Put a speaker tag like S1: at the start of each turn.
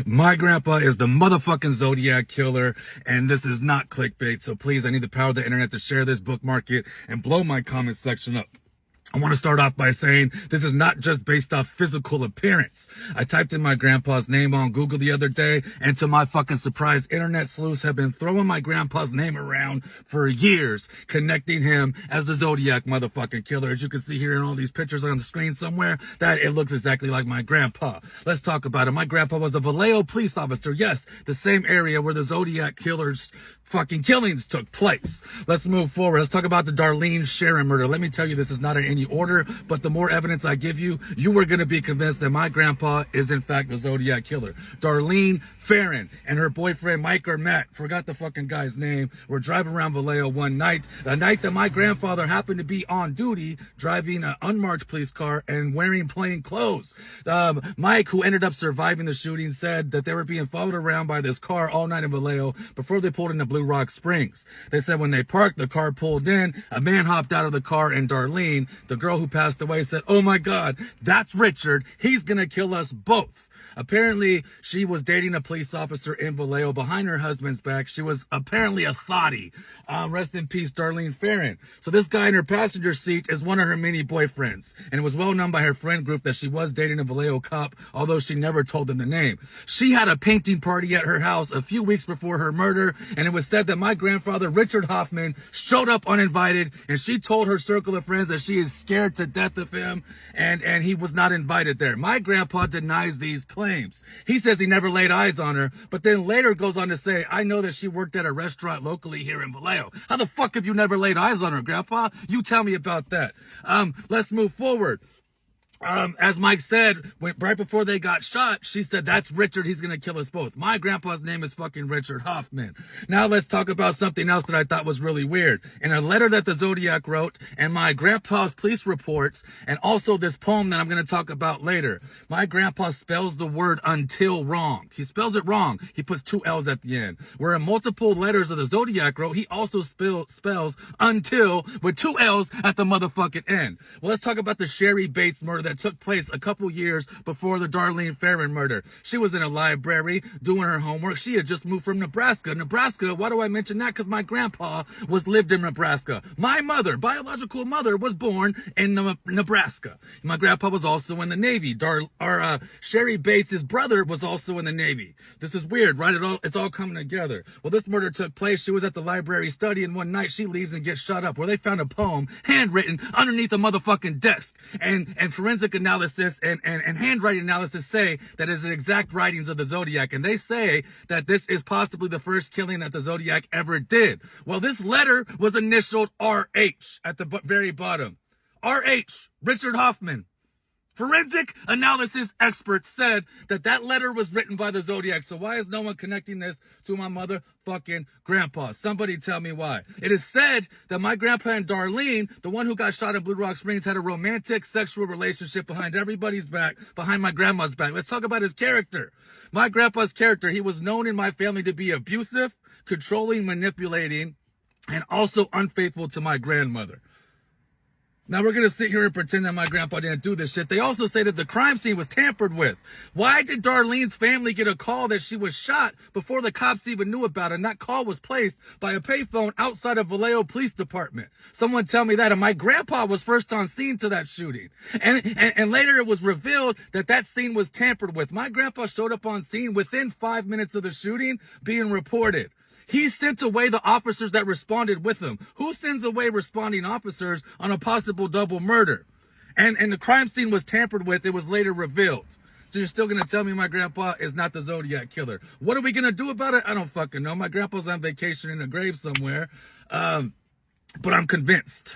S1: My grandpa is the motherfucking Zodiac killer, and this is not clickbait. So please, I need the power of the internet to share this, bookmark it, and blow my comment section up. I want to start off by saying this is not just based off physical appearance. I typed in my grandpa's name on Google the other day, and to my fucking surprise, internet sleuths have been throwing my grandpa's name around for years, connecting him as the Zodiac motherfucking killer. As you can see here in all these pictures on the screen somewhere, that it looks exactly like my grandpa. Let's talk about it. My grandpa was a Vallejo police officer. Yes, the same area where the Zodiac killer's fucking killings took place. Let's move forward. Let's talk about the Darlene Sharon murder. Let me tell you, this is not in any order, but the more evidence I give you, you are going to be convinced that my grandpa is in fact the Zodiac killer. Darlene Farron and her boyfriend Mike or Matt, forgot the fucking guy's name, were driving around Vallejo one night, a night that my grandfather happened to be on duty, driving an unmarked police car and wearing plain clothes. Mike, who ended up surviving the shooting, said that they were being followed around by this car all night in Vallejo before they pulled into Blue Rock Springs. They said when they parked, the car pulled in, a man hopped out of the car, and Darlene, the girl who passed away, said, "Oh my God, that's Richard. He's gonna kill us both." Apparently, she was dating a police officer in Vallejo behind her husband's back. She was apparently a thotty. Rest in peace, Darlene Farron. So this guy in her passenger seat is one of her many boyfriends. And it was well known by her friend group that she was dating a Vallejo cop, although she never told them the name. She had a painting party at her house a few weeks before her murder, and it was said that my grandfather, Richard Hoffman, showed up uninvited, and she told her circle of friends that she is scared to death of him, and he was not invited there. My grandpa denies these claims. He says he never laid eyes on her, but then later goes on to say, "I know that she worked at a restaurant locally here in Vallejo." How the fuck have you never laid eyes on her, Grandpa? You tell me about that. Let's move forward. As Mike said, right before they got shot, she said, "That's Richard. He's going to kill us both." My grandpa's name is fucking Richard Hoffman. Now let's talk about something else that I thought was really weird. In a letter that the Zodiac wrote, and my grandpa's police reports, and also this poem that I'm going to talk about later, my grandpa spells the word until wrong. He spells it wrong. He puts 2 L's at the end. Where in multiple letters of the Zodiac wrote, he also spells until with 2 L's at the motherfucking end. Well, let's talk about the Sherry Bates murder that took place a couple years before the Darlene Farron murder. She was in a library doing her homework. She had just moved from Nebraska. Nebraska, why do I mention that? Because my grandpa lived in Nebraska. My mother, biological mother, was born in Nebraska. My grandpa was also in the Navy. Sherry Bates' brother was also in the Navy. This is weird, right? It's all coming together. Well, this murder took place. She was at the library studying one night. She leaves and gets shot up, where they found a poem handwritten underneath a motherfucking desk. And forensic analysis and handwriting analysis say that is the exact writings of the Zodiac, and they say that this is possibly the first killing that the Zodiac ever did. Well, this letter was initialed RH at the very bottom. RH, Richard Hoffman. Forensic analysis experts said that that letter was written by the Zodiac. So why is no one connecting this to my motherfucking grandpa? Somebody tell me why. It is said that my grandpa and Darlene, the one who got shot in Blue Rock Springs, had a romantic sexual relationship behind everybody's back, behind my grandma's back. Let's talk about his character. My grandpa's character, he was known in my family to be abusive, controlling, manipulating, and also unfaithful to my grandmother. Now, we're going to sit here and pretend that my grandpa didn't do this shit. They also say that the crime scene was tampered with. Why did Darlene's family get a call that she was shot before the cops even knew about it? And that call was placed by a payphone outside of Vallejo Police Department. Someone tell me that. And my grandpa was first on scene to that shooting. And later it was revealed that that scene was tampered with. My grandpa showed up on scene within 5 minutes of the shooting being reported. He sent away the officers that responded with him. Who sends away responding officers on a possible double murder? And the crime scene was tampered with. It was later revealed. So you're still going to tell me my grandpa is not the Zodiac killer. What are we going to do about it? I don't fucking know. My grandpa's on vacation in a grave somewhere. But I'm convinced.